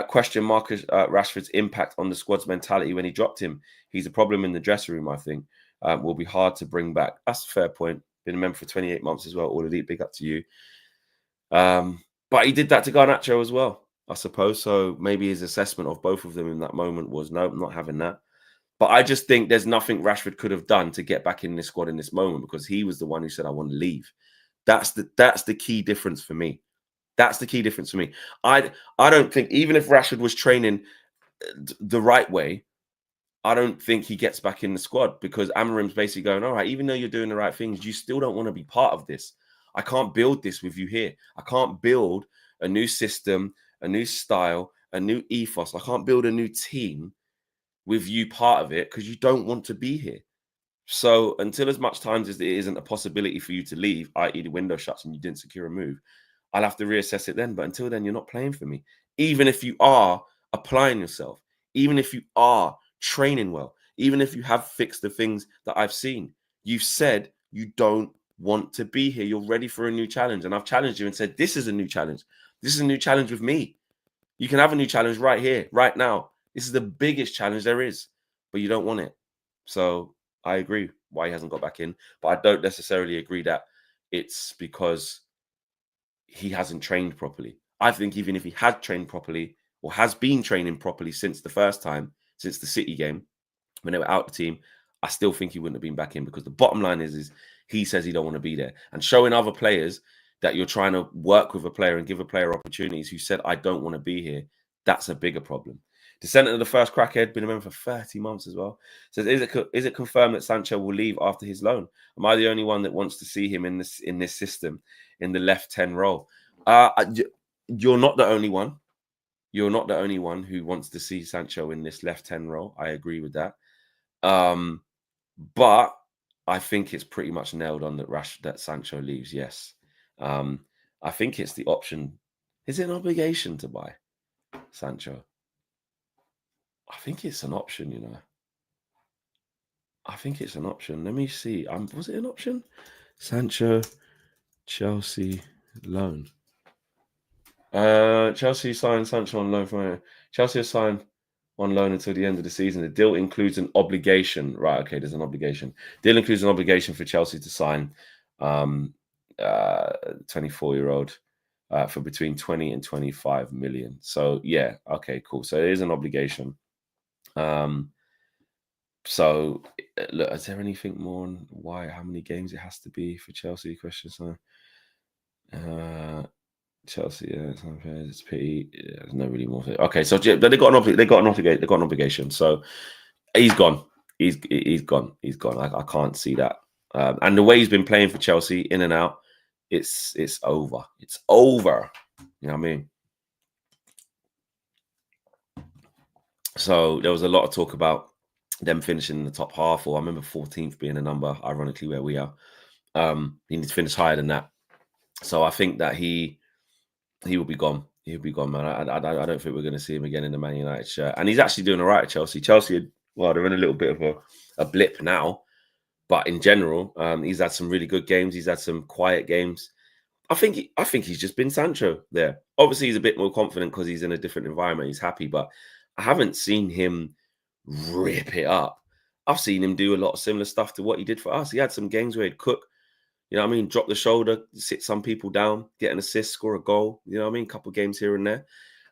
questioned Marcus Rashford's impact on the squad's mentality when he dropped him. He's a problem in the dressing room, I think. Will be hard to bring back. That's a fair point. Been a member for 28 months as well. All Elite, big up to you. But he did that to Garnacho as well, I suppose. So maybe his assessment of both of them in that moment was, no, I'm not having that. But I just think there's nothing Rashford could have done to get back in this squad in this moment, because he was the one who said, I want to leave. That's the key difference for me. That's the key difference for me. I don't think, even if Rashford was training the right way, I don't think he gets back in the squad, because Amorim's basically going, all right, even though you're doing the right things, you still don't want to be part of this. I can't build this with you here. I can't build a new system, a new style, a new ethos. I can't build a new team with you part of it because you don't want to be here. So until as much time as there isn't a possibility for you to leave, i.e. the window shuts and you didn't secure a move, I'll have to reassess it then. But until then, you're not playing for me. Even if you are applying yourself, even if you are training well, even if you have fixed the things that I've seen, you've said you don't want to be here. You're ready for a new challenge. And I've challenged you and said, this is a new challenge. This is a new challenge with me. You can have a new challenge right here, right now. This is the biggest challenge there is, but you don't want it. So I agree why he hasn't got back in, but I don't necessarily agree that it's because he hasn't trained properly. I think even if he had trained properly, or has been training properly since the first time, since the City game, when they were out the team, I still think he wouldn't have been back in, because the bottom line is he says he don't want to be there. And showing other players that you're trying to work with a player and give a player opportunities who said, I don't want to be here, that's a bigger problem. Descendant of the first crackhead, been a member for 30 months as well. Says, is it confirmed that Sancho will leave after his loan? Am I the only one that wants to see him in this system, in the left 10 role? You're not the only one. You're not the only one who wants to see Sancho in this left 10 role. I agree with that. But I think it's pretty much nailed on that Sancho leaves. Yes. I think it's the option. Is it an obligation to buy Sancho? I think it's an option, I think it's an option. Let me see. Was it an option? Sancho, Chelsea loan. Chelsea signed Sancho on loan from Chelsea has signed on loan until the end of the season. The deal includes an obligation. Right, okay, there's an obligation. Deal includes an obligation for Chelsea to sign 24-year-old for between 20 and 25 million. So yeah, okay, cool. So it is an obligation. So look, is there anything more on how many games it has to be for Chelsea? Question. So Chelsea, it's pity. There's no really more. Okay, so they got an obligation. So he's gone. He's gone. He's gone. I can't see that. And the way he's been playing for Chelsea, in and out, it's over. It's over. You know what I mean? So there was a lot of talk about them finishing in the top half, or I remember 14th being a number, ironically, where we are. He needs to finish higher than that. So I think that he will be gone. He'll be gone, man. I don't think we're going to see him again in the Man United shirt. And he's actually doing all right at Chelsea. Chelsea, well, they're in a little bit of a blip now. But in general, he's had some really good games. He's had some quiet games. I think he's just been Sancho there. Obviously, he's a bit more confident because he's in a different environment. He's happy. But I haven't seen him rip it up. I've seen him do a lot of similar stuff to what he did for us. He had some games where he'd cook, You know what I mean? Drop the shoulder, sit some people down, get an assist, score a goal. You know what I mean? Couple games here and there.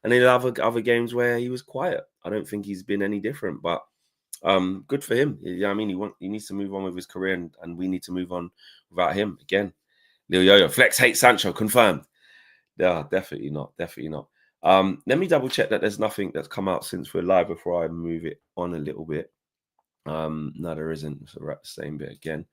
And then other games where he was quiet. I don't think he's been any different, but good for him. You know what I mean? He needs to move on with his career, and we need to move on without him again. Lil Yo-Yo, Flex hates Sancho, confirmed. Yeah, definitely not. Definitely not. Let me double check that there's nothing that's come out since we're live before I move it on a little bit. No, there isn't. So we're at the same bit again.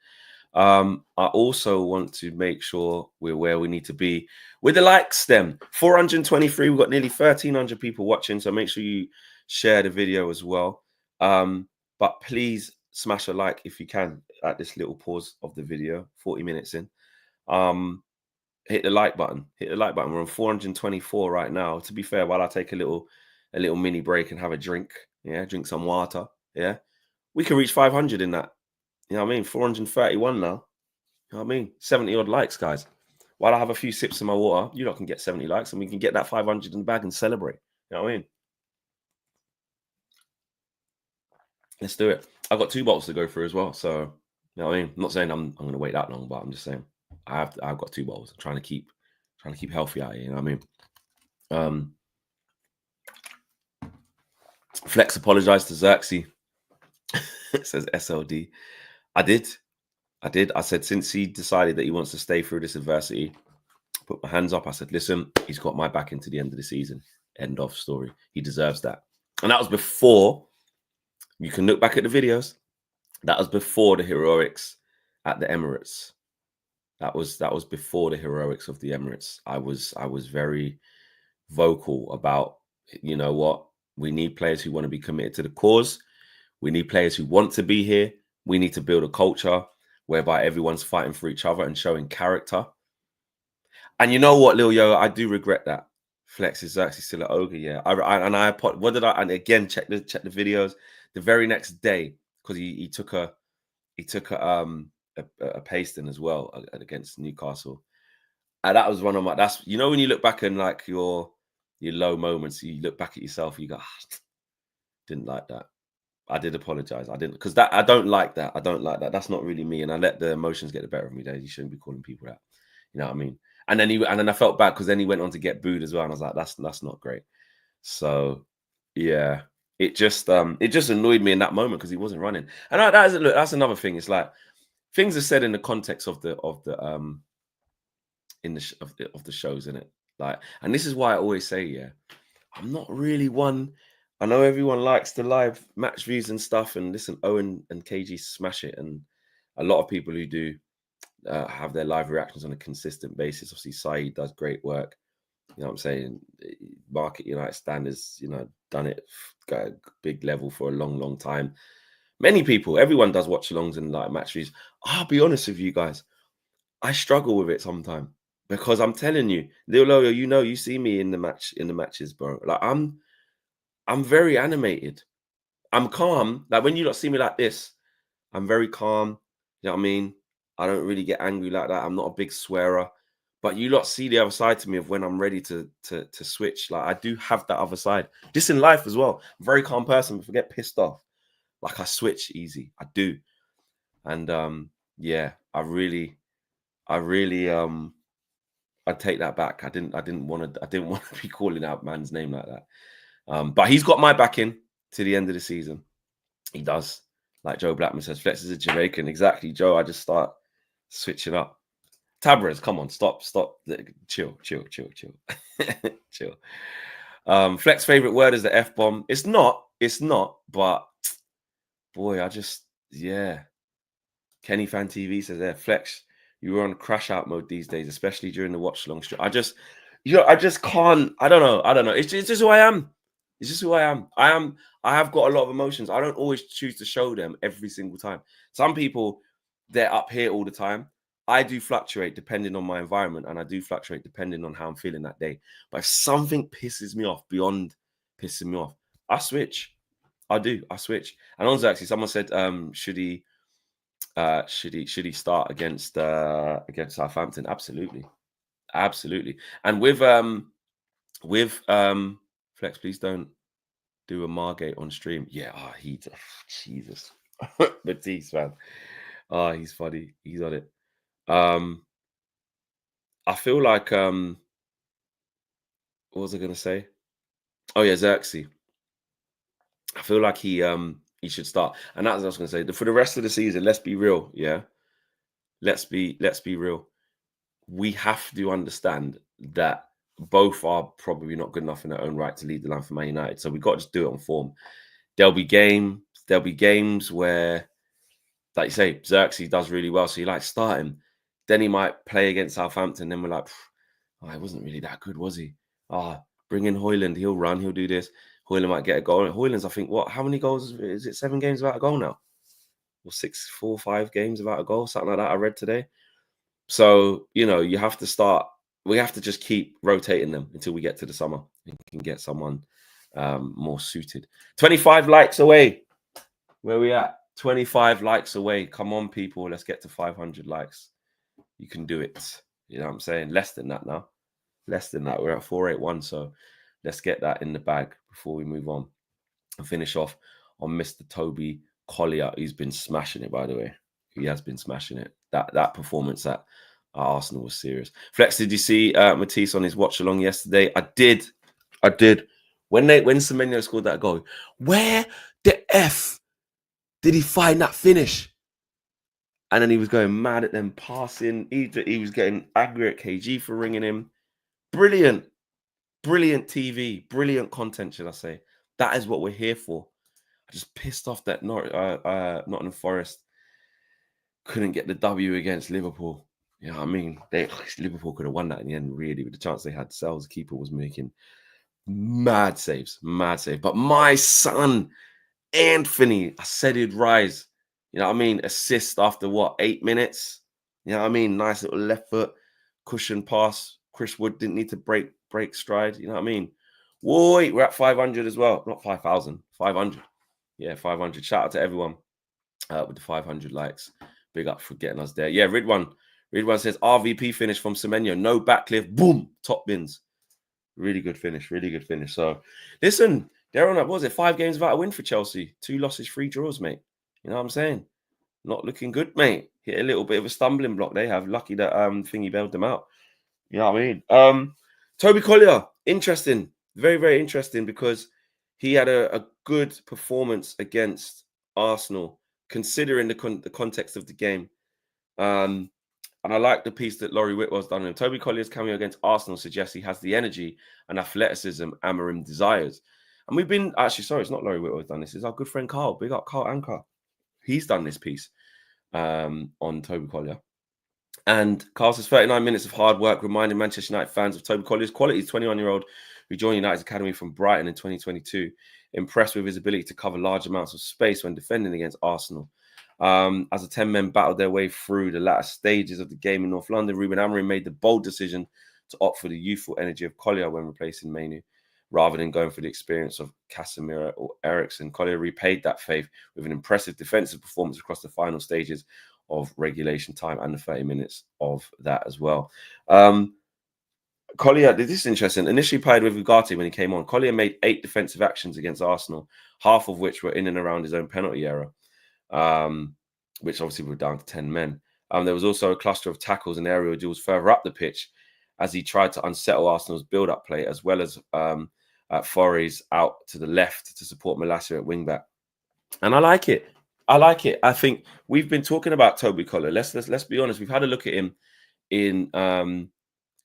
I also want to make sure we're where we need to be with the likes. Then 423. We've got nearly 1,300 people watching, so make sure you share the video as well. But please smash a like if you can at this little pause of the video, 40 minutes in. Hit the like button. Hit the like button. We're on 424 right now. To be fair, while I take a little mini break and have a drink, drink some water, we can reach 500 in that. You know what I mean? 431 now. You know what I mean? 70 odd likes, guys. While I have a few sips of my water, you lot can get 70 likes and we can get that 500 in the bag and celebrate. You know what I mean? Let's do it. I've got 2 bottles to go through as well. So, you know what I mean? I'm not saying I'm going to wait that long, but I'm just saying I've got 2 bottles. I'm trying to keep healthy out here. You know what I mean? Flex apologized to Xerxes. It says SLD. I did. I said, since he decided that he wants to stay through this adversity, put my hands up. I said, listen, he's got my back into the end of the season. End of story. He deserves that. And that was before, you can look back at the videos, that was before the heroics at the Emirates. That was before the heroics of the Emirates. I was very vocal about, you know what, we need players who want to be committed to the cause. We need players who want to be here. We need to build a culture whereby everyone's fighting for each other and showing character. And you know what, Lil Yo, I do regret that. Flex is actually still at Ogre, yeah. And again, check the videos. The very next day, because he took a pasting as well against Newcastle. And that was one of my, that's, you know, when you look back and like your low moments, you look back at yourself, you go, didn't like that. I did apologize. I didn't, because that, I don't like that. I don't like that. That's not really me. And I let the emotions get the better of me. You shouldn't be calling people that. You know what I mean? And then I felt bad because then he went on to get booed as well. And I was like, that's not great. So yeah, it just annoyed me in that moment because he wasn't running. And that's another thing. It's like things are said in the context of the shows, in it. Like, and this is why I always say, yeah, I'm not really one. I know everyone likes the live match views and stuff, and listen, Owen and KG smash it, and a lot of people who do have their live reactions on a consistent basis. Obviously, Saeed does great work. You know what I'm saying? Market United standards, you know, done it at a big level for a long, long time. Many people, everyone does watch-alongs and like match views. I'll be honest with you guys, I struggle with it sometimes because I'm telling you, Lil Loyo, you know, you see me in the matches, bro. Like I'm very animated. I'm calm. Like when you don't see me like this, I'm very calm. You know what I mean? I don't really get angry like that. I'm not a big swearer. But you lot see the other side to me of when I'm ready to switch. Like I do have that other side. This in life as well. I'm a very calm person. If I get pissed off, like I switch easy. I do. And yeah, I take that back. I didn't want to be calling out man's name like that. But he's got my backing to the end of the season. He does. Like Joe Blackman says, Flex is a Jamaican. Exactly, Joe. I just start switching up. Tabrez, come on, stop. Chill. Chill. Flex favorite word is the F-bomb. It's not, but boy, yeah. Kenny Fan TV says there, Flex, you were on crash out mode these days, especially during the watch long stream. I just can't. I don't know. It's just who I am. It's just who I am. I have got a lot of emotions. I don't always choose to show them every single time. Some people, they're up here all the time. I do fluctuate depending on my environment, and I do fluctuate depending on how I'm feeling that day. But if something pisses me off beyond pissing me off, I switch. I switch. And also, actually, someone said, should he start against Southampton? Absolutely. And with Flex, please don't do a Margate on stream. Yeah, Jesus. Batiste, man. He's funny. He's on it. I feel like what was I gonna say? Oh yeah, Xerxes. I feel like he should start. And that's what I was gonna say. For the rest of the season, let's be real, yeah. Let's be real. We have to understand that both are probably not good enough in their own right to lead the line for Man United. So we've got to just do it on form. There'll be games where, like you say, Xerxes does really well. So you like start him. Then he might play against Southampton. Then we're like, oh, he wasn't really that good, was he? Ah, bring in Højlund. He'll run. He'll do this. Højlund might get a goal. Højlund's, I think, what? How many goals? Is it 7 games without a goal now? Or 6, 4, 5 games without a goal? Something like that I read today. So, you have to start. We have to just keep rotating them until we get to the summer and can get someone more suited. 25 likes away. Where we at? 25 likes away. Come on, people. Let's get to 500 likes. You can do it. You know what I'm saying? Less than that now. Less than that. We're at 481. So let's get that in the bag before we move on and finish off on Mr. Toby Collyer. He's been smashing it, by the way. He has been smashing it. That performance at Arsenal was serious. Flex, did you see Matisse on his watch along yesterday? I did. When Semenyo scored that goal, where the F did he find that finish? And then he was going mad at them passing. He was getting angry at KG for ringing him. Brilliant TV, brilliant content, should I say. That is what we're here for. I just pissed off that Nottingham Forest couldn't get the W against Liverpool. You know what I mean? Liverpool could have won that in the end, really, with the chance they had. Sells keeper was making mad saves. But my son, Antony, I said he'd rise. You know what I mean? Assist after 8 minutes? You know what I mean? Nice little left foot, cushion pass. Chris Wood didn't need to break stride. You know what I mean? Wait, we're at 500 as well. Not 5,000, 500. Yeah, 500. Shout out to everyone with the 500 likes. Big up for getting us there. Yeah, Ridwan says RVP finish from Semenyo. No backlift. Boom. Top bins. Really good finish. So, listen, they're on, what was it, 5 games without a win for Chelsea. 2 losses, 3 draws, mate. You know what I'm saying? Not looking good, mate. Hit a little bit of a stumbling block they have. Lucky that thingy bailed them out. You know what I mean? Toby Collyer, interesting. Very, very interesting because he had a good performance against Arsenal, considering the context of the game. And I like the piece that Laurie Whitwell's done. Toby Collier's cameo against Arsenal suggests he has the energy and athleticism Amorim desires. And we've been, actually, sorry, it's not Laurie Whitwell's done this. It's our good friend Carl. Big up Carl Anker. He's done this piece on Toby Collyer. And Carl says 39 minutes of hard work reminding Manchester United fans of Toby Collier's qualities. 21-year-old who joined United's academy from Brighton in 2022. Impressed with his ability to cover large amounts of space when defending against Arsenal. As the 10 men battled their way through the latter stages of the game in North London, Ruben Amorim made the bold decision to opt for the youthful energy of Collyer when replacing Mainoo, rather than going for the experience of Casemiro or Eriksen. Collyer repaid that faith with an impressive defensive performance across the final stages of regulation time and the 30 minutes of that as well. Collyer, this is interesting. Initially played with Ugarte when he came on. Collyer made 8 defensive actions against Arsenal, half of which were in and around his own penalty area. Which obviously were down to 10 men. There was also a cluster of tackles and aerial duels further up the pitch as he tried to unsettle Arsenal's build-up play, as well as Forres out to the left to support Malacia at wing-back. And I like it. I think we've been talking about Toby Collyer. Let's be honest. We've had a look at him in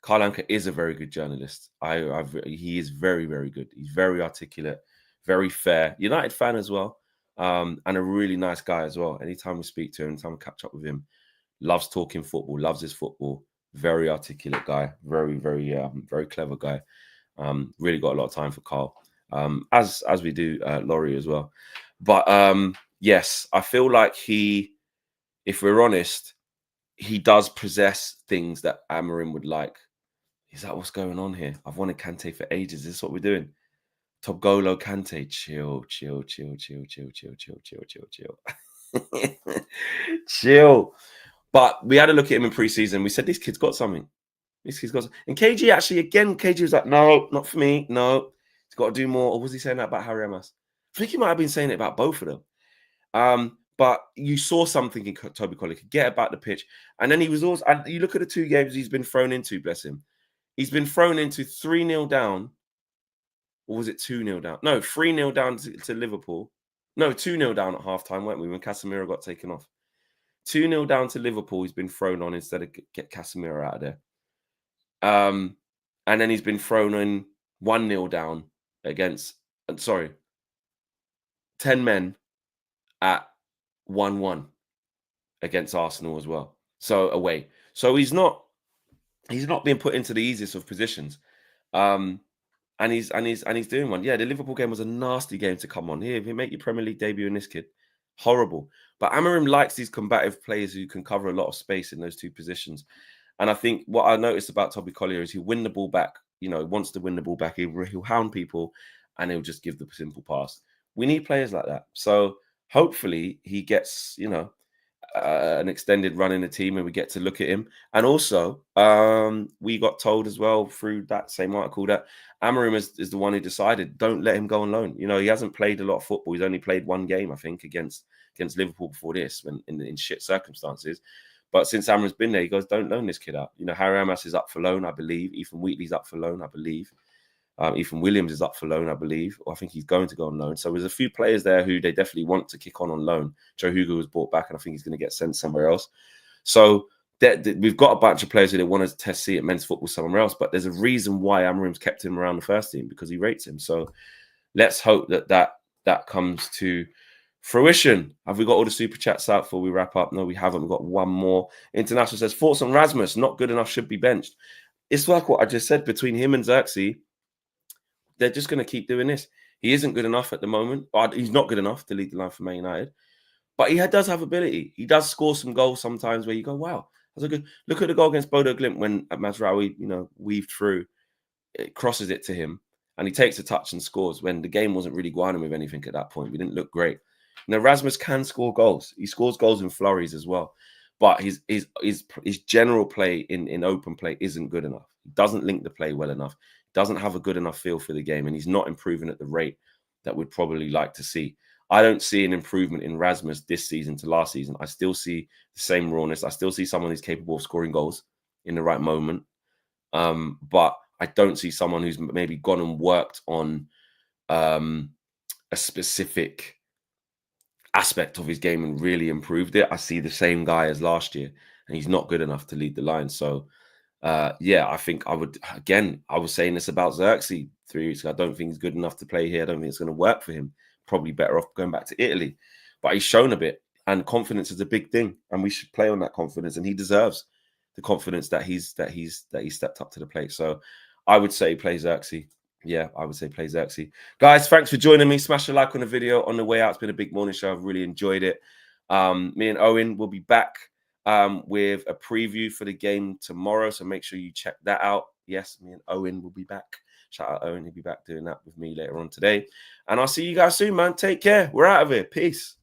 Carl Anker is a very good journalist. He is very, very good. He's very articulate, very fair. United fan as well. And a really nice guy as well. Anytime we speak to him, anytime we catch up with him, loves talking football, loves his football. Very articulate guy, very, very, very clever guy. Really got a lot of time for Carl, as we do Laurie as well. But yes, I feel like if we're honest, he does possess things that Amorim would like. Is that what's going on here? I've wanted Kante for ages. Is this what we're doing? Togolo Kante, chill. Chill. But we had a look at him in pre-season. We said, this kid's got something. And KG actually, again, KG was like, no, not for me. No, he's got to do more. Or was he saying that about Harry Amos? I think he might have been saying it about both of them. But you saw something in Toby Collyer, could get about the pitch. And then he was also, and you look at the 2 games he's been thrown into, bless him. He's been thrown into 3-0 down. Or was it 2-0 down? No, 3-0 down to Liverpool. No, 2-0 down at halftime, weren't we, when Casemiro got taken off? 2-0 down to Liverpool, he's been thrown on instead of get Casemiro out of there. And then he's been thrown in 1-0 down against, 10 men at 1-1 against Arsenal as well. So away. So he's not being put into the easiest of positions. And he's doing one. Yeah, the Liverpool game was a nasty game to come on. Here, if you make your Premier League debut in this kid, horrible. But Amorim likes these combative players who can cover a lot of space in those 2 positions. And I think what I noticed about Toby Collyer is he'll win the ball back. You know, wants to win the ball back. He'll hound people and he'll just give the simple pass. We need players like that. So hopefully he gets, you know, an extended run in the team and we get to look at him. And also, we got told as well through that same article that Amorim is the one who decided don't let him go on loan. You know, he hasn't played a lot of football. He's only played 1 game, I think, against Liverpool before this, when in shit circumstances. But since Amorim's been there, he goes, don't loan this kid out. You know, Harry Amas is up for loan, I believe. Ethan Wheatley's up for loan, I believe. Ethan Williams is up for loan, I believe. Or I think he's going to go on loan. So there's a few players there who they definitely want to kick on loan. Joe Hugo was brought back and I think he's going to get sent somewhere else. So we've got a bunch of players who they want to test see at men's football somewhere else. But there's a reason why Amorim's kept him around the first team, because he rates him. So let's hope that comes to fruition. Have we got all the super chats out before we wrap up? No, we haven't. We've got one more. International says, thoughts on Rasmus? Not good enough, should be benched. It's like what I just said, between him and Xerxes, they're just going to keep doing this. He isn't good enough at the moment. He's not good enough to lead the line for Man United. But he does have ability. He does score some goals sometimes where you go, wow, that's a good. Look at the goal against Bodo Glimt when Mazraoui, you know, weaved through. It crosses it to him and he takes a touch and scores when the game wasn't really going with anything at that point. We didn't look great. Now, Rasmus can score goals. He scores goals in flurries as well. But his general play in open play isn't good enough. He doesn't link the play well enough. Doesn't have a good enough feel for the game, and he's not improving at the rate that we'd probably like to see. I don't see an improvement in Rasmus this season to last season. I still see the same rawness. I still see someone who's capable of scoring goals in the right moment. But I don't see someone who's maybe gone and worked on a specific aspect of his game and really improved it. I see the same guy as last year, and he's not good enough to lead the line. So yeah, I think I was saying this about Xerxes 3 weeks ago. I don't think he's good enough to play here. I don't think it's going to work for him. Probably better off going back to Italy. But he's shown a bit, and confidence is a big thing, and we should play on that confidence, and he deserves the confidence that he's stepped up to the plate. So I would say play Xerxes. Yeah, I would say play Xerxes. Guys, thanks for joining me. Smash a like on the video on the way out. It's been a big morning show. I've really enjoyed it. Me and Owen will be back with a preview for the game tomorrow. So make sure you check that out. Yes, me and Owen will be back. Shout out Owen. He'll be back doing that with me later on today. And I'll see you guys soon, man. Take care. We're out of here. Peace.